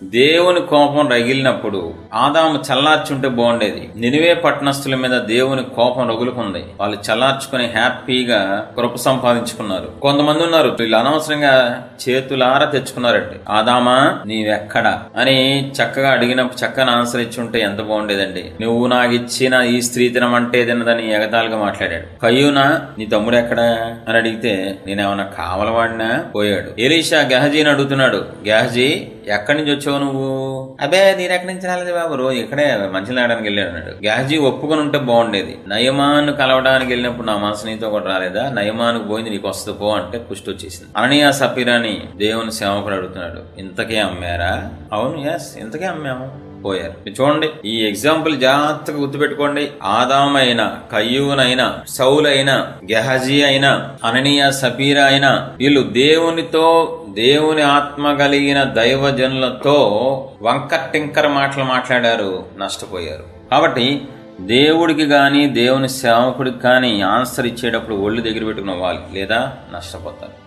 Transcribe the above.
దేవుని కోపం రగిలినప్పుడు ఆదాము చల్లార్చుంటే బాగుండేది. నినివే పట్టణస్థుల మీద దేవుని కోపం రగులుకుంది. వాళ్ళు చల్లార్చుకుని హ్యాపీగా కృప సంపాదించుకున్నారు. కొంతమంది ఉన్నారు వీళ్ళు అనవసరంగా చేతులారా తెచ్చుకున్నారంటే, ఆదామా నీవెక్కడా అని చక్కగా అడిగినప్పుడు చక్కని ఆన్సర్ ఇచ్చి ఉంటే ఎంత బాగుండేదండి. నువ్వు నాకు ఇచ్చిన ఈ స్త్రీ తినమంటే తినదని ఎగతాళిగా మాట్లాడాడు. కయ్యూనా నీ తమ్ముడు ఎక్కడా అని అడిగితే నేనేమన్నా కావలవాడినా పోయాడు. ఎలీషా గెహజీని అడుగుతున్నాడు, గెహజీ ఎక్కడి నుంచి వచ్చావు నువ్వు? అబే నేను ఎక్కడి నుంచి రాలేదు బాబు, రోజు ఇక్కడే మంచి నాయడానికి వెళ్ళాడు అన్నాడు. గెహజీ ఒప్పుకొని ఉంటే బాగుండేది. నయమాను కలవడానికి వెళ్ళినప్పుడు నా మనసు నీతో కూడా రాలేదా? నయమానుకు పోయింది నీకు వస్తుంది పో అంటే పుష్టి వచ్చేసింది. అననీయా సపీరాని దేవుని సేవకుడు అడుగుతున్నాడు, ఇంతకే అమ్మారా? అవును, ఎస్ ఇంతకే అమ్మాము, పోయారు. చూడండి, ఈ ఎగ్జాంపుల్ జాగ్రత్తగా గుర్తుపెట్టుకోండి. ఆదామైనా, కయ్యూనైనా, సౌలైనా, గెహజీ అయినా, అననీయా సపీరా అయినా వీళ్ళు దేవునితో, దేవుని ఆత్మ కలిగిన దైవజనులతో వంకర్ టింకర్ మాటలు మాట్లాడారు, నష్టపోయారు. కాబట్టి దేవుడికి గాని దేవుని సేవకుడికి కానీ ఆన్సర్ ఇచ్చేటప్పుడు ఒళ్ళు దగ్గర పెట్టుకుని అవ్వాలి, లేదా నష్టపోతారు.